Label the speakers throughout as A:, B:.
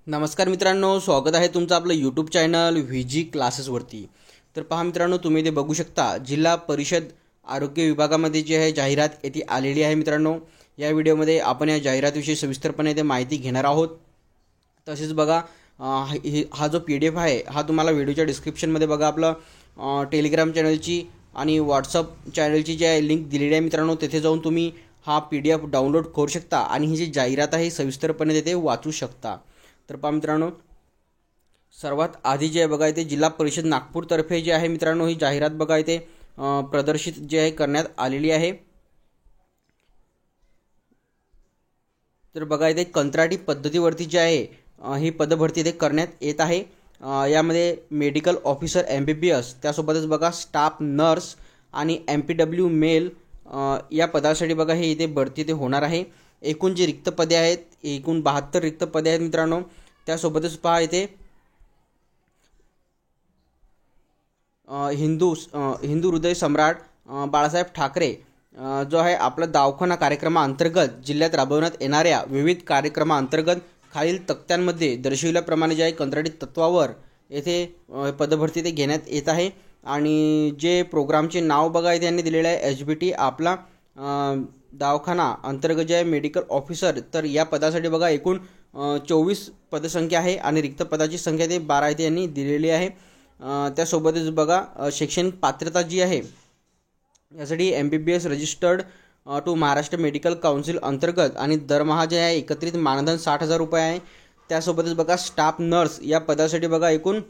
A: नमस्कार मित्रांनो, स्वागत आहे तुमचं आपलं यूट्यूब चॅनल व्ही क्लासेसवरती। तर पहा मित्रांनो, तुम्ही इथे बघू शकता जिल्हा परिषद आरोग्य विभागामध्ये जी आहे जाहिरात येथे आलेली आहे। मित्रांनो, या व्हिडिओमध्ये आपण या जाहिरातीविषयी सविस्तरपणे इथे माहिती घेणार आहोत। तसेच बघा, हा जो PDF आहे हा तुम्हाला व्हिडिओच्या डिस्क्रिप्शनमध्ये बघा आपलं टेलिग्राम चॅनलची आणि व्हॉट्सअप चॅनलची जी आहे लिंक दिलेली आहे। मित्रांनो, तेथे जाऊन तुम्ही हा PDF डाउनलोड करू शकता आणि ही जी जाहिरात आहे सविस्तरपणे तेथे वाचू शकता। तर पहा मित्रांनो, सर्वात आधी जे आहे बघा इथे जिल्हा परिषद नागपूरतर्फे जे आहे मित्रांनो ही जाहिरात बघा इथे प्रदर्शित जे आहे करण्यात आलेली आहे। तर बघा इथे कंत्राटी पद्धतीवरती जे आहे ही पदभरती इथे करण्यात येत आहे। यामध्ये मेडिकल ऑफिसर MBBS, त्यासोबतच बघा स्टाफ नर्स आणि MPW मेल या पदासाठी बघा हे इथे भरती इथे होणार आहे। एकूण जी रिक्त पदे आहेत, एकूण 72 रिक्त पदे आहेत मित्रांनो। त्यासोबतच पहा इथे हिंदू हृदय सम्राट बाळासाहेब ठाकरे जो आहे आपला दवाखाना कार्यक्रमाअंतर्गत जिल्ह्यात राबवण्यात येणाऱ्या विविध कार्यक्रमाअंतर्गत खालील तक्त्यांमध्ये दर्शविल्याप्रमाणे जे आहे कंत्राटी तत्वावर येथे पदभरती ते घेण्यात येत आहे। आणि जे प्रोग्रामचे नाव बघा इथे यांनी दिलेलं आहे HBT आपला दवाखाना अंतर्गत जे आहे मेडिकल ऑफिसर। तर या पदासाठी बघा एकूण 24 पदसंख्या आहे आणि रिक्त पदाची संख्या ते 12 इथे यांनी दिलेली आहे। त्यासोबतच बघा शैक्षणिक पात्रता जी आहे यासाठी MBBS registered to Maharashtra medical council अंतर्गत आणि दरमहा जे आहे एकत्रित मानधन 60,000 रुपये आहे। त्यासोबतच बघा स्टाफ नर्स या पदासाठी बघा एकूण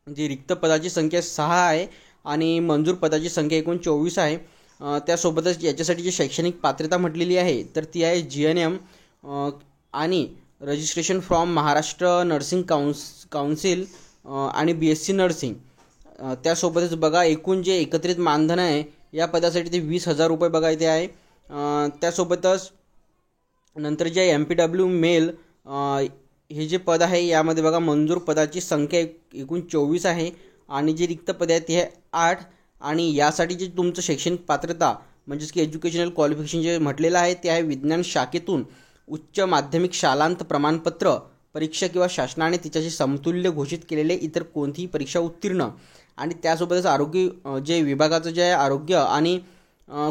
A: जी रिक्त पदाची संख्या 6 आहे आणि मंजूर पदाची संख्या एकूण 24 आहे। त्यासोबतच याच्यासाठी जी शैक्षणिक पात्रता म्हटलेली आहे तर ती आहे GNM आणि registration from Maharashtra nursing council आणि BSc नर्सिंग। त्यासोबतच बघा एकूण जे एकत्रित मानधन आहे या पदासाठी ते 20,000 रुपये बघा इथे आहे। त्यासोबतच नंतर जे MPW मेल हे जे पद आहे यामध्ये बघा मंजूर पदाची संख्या एकूण 24 आहे आणि जी रिक्त पदे आहेत ती आहे 8। आणि यासाठी जे तुमचं शैक्षणिक पात्रता म्हणजेच की एज्युकेशनल क्वालिफिकेशन जे म्हटलेलं आहे ते आहे विज्ञान शाखेतून उच्च माध्यमिक शालांत प्रमाणपत्र परीक्षा किंवा शासनाने तिच्याशी समतुल्य घोषित केलेले इतर कोणतीही परीक्षा उत्तीर्ण। आणि त्यासोबतच आरोग्य जे विभागाचं जे आहे आरोग्य आणि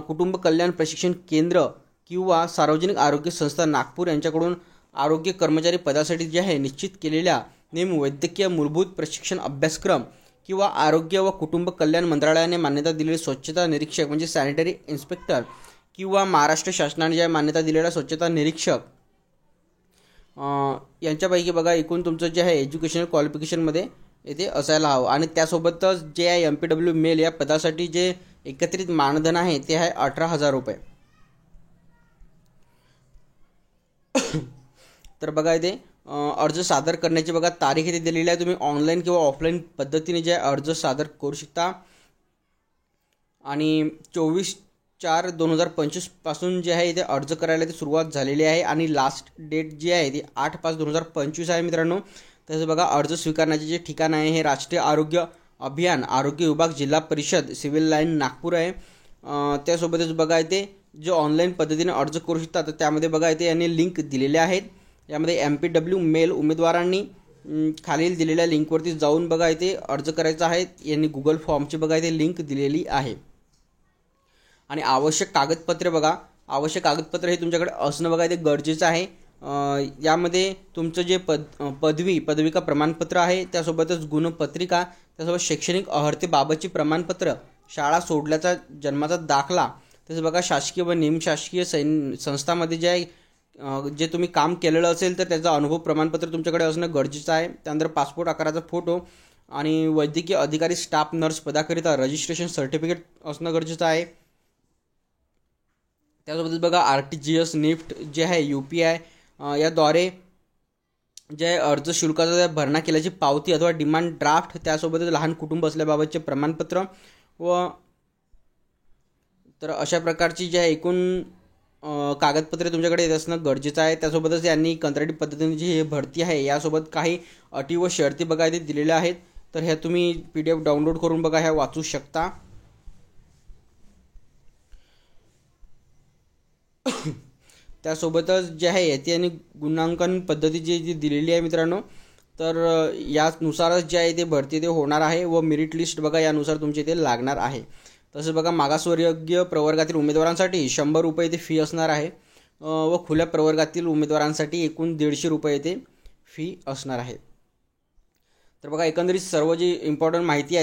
A: कुटुंब कल्याण प्रशिक्षण केंद्र किंवा सार्वजनिक आरोग्य संस्था नागपूर यांच्याकडून आरोग्य कर्मचारी पदासाठी जे आहे निश्चित केलेल्या वैद्यकीय मूलभूत प्रशिक्षण अभ्यासक्रम किंवा आरोग्य व कुटुंब कल्याण मंत्रालयाने मान्यता दिलेले स्वच्छता निरीक्षक म्हणजे सॅनिटरी इन्स्पेक्टर किंवा महाराष्ट्र शासनाने जे मान्यता दिलेला स्वच्छता निरीक्षक यांच्यापैकी बघा एकूण तुमचं जे आहे एज्युकेशनल क्वालिफिकेशनमध्ये येथे असायला हवं। आणि त्यासोबतच जे आहे MPW मेल या पदासाठी जे एकत्रित मानधन आहे ते आहे 18,000 रुपये। तर बघा इथे अर्ज सादर करण्याची बघा तारीख इथे दिलेली आहे। तुम्ही ऑनलाईन किंवा ऑफलाईन पद्धतीने जे अर्ज सादर करू शकता आणि 24/4/2025 पासून जे आहे इथे अर्ज करायला ते सुरुवात झालेली आहे आणि लास्ट डेट जी आहे ती 8/5/2025 आहे मित्रांनो। तसंच बघा अर्ज स्वीकारण्याचे जे ठिकाण आहे हे राष्ट्रीय आरोग्य अभियान आरोग्य विभाग जिल्हा परिषद सिव्हिल लाईन नागपूर आहे। त्यासोबतच बघा इथे जे ऑनलाईन पद्धतीने अर्ज करू शकता तर त्यामध्ये बघा इथे यांनी लिंक दिलेल्या आहेत। यामध्ये MPW मेल उमेदवारांनी खालील दिलेल्या लिंकवरती जाऊन बघा इथे अर्ज करायचा आहे। यांनी गुगल फॉर्मची बघा इथे लिंक दिलेली आहे। आणि आवश्यक कागदपत्रे बघा, आवश्यक कागदपत्र हे तुमच्याकडे असणं बघा इथे गरजेचं आहे। यामध्ये तुमचं जे पदविका प्रमाणपत्र आहे, त्यासोबतच गुणपत्रिका, त्यासोबत शैक्षणिक अर्हतेबाबतची प्रमाणपत्र, शाळा सोडल्याचा जन्माचा दाखला, तसंच बघा शासकीय व निमशासकीय संस्थांमध्ये जे आहे जे तुम्ही काम केलेलं असेल तर त्याचा अनुभव प्रमाणपत्र तुमच्याकडे असणं गरजेचं आहे। त्यानंतर पासपोर्ट आकाराचा फोटो आणि वैद्यकीय अधिकारी स्टाफ नर्स पदाकरिता रजिस्ट्रेशन सर्टिफिकेट असणं गरजेचं आहे। त्यासोबतच बघा RTGS NEFT जे आहे UPI याद्वारे जे अर्ज शुल्काचा भरणा केल्याची पावती अथवा डिमांड ड्राफ्ट, त्यासोबतच लहान कुटुंब असल्याबाबतचे प्रमाणपत्र व तर अशा प्रकारची जे आहे एकूण कागदपत्रे तुमच्याकडे येत असणं गरजेचं आहे। त्यासोबतच यांनी कंत्राटी पद्धतीने जी भरती आहे यासोबत काही अटी व शर्ती बघा इथे दिलेल्या आहेत। तर ह्या तुम्ही PDF डाउनलोड करून बघा ह्या वाचू शकता। त्यासोबतच जे आहे यादी आणि गुणांकन पद्धती जी दिलेली आहे मित्रांनो, तर यानुसारच जे आहे ते भरती ते होणार आहे व मेरिट लिस्ट बघा यानुसार तुमचे ते लागणार आहे. तसं बघा मागासवर्गीय प्रवर्गातील उमेदवारांसाठी 100 रुपये ते फी असणार आहे व खुल्या प्रवर्गातील उमेदवारांसाठी एकूण 150 रुपये ते फी असणार आहे. तर बघा एकंदरीत सर्व जी इम्पॉर्टंट माहिती आहे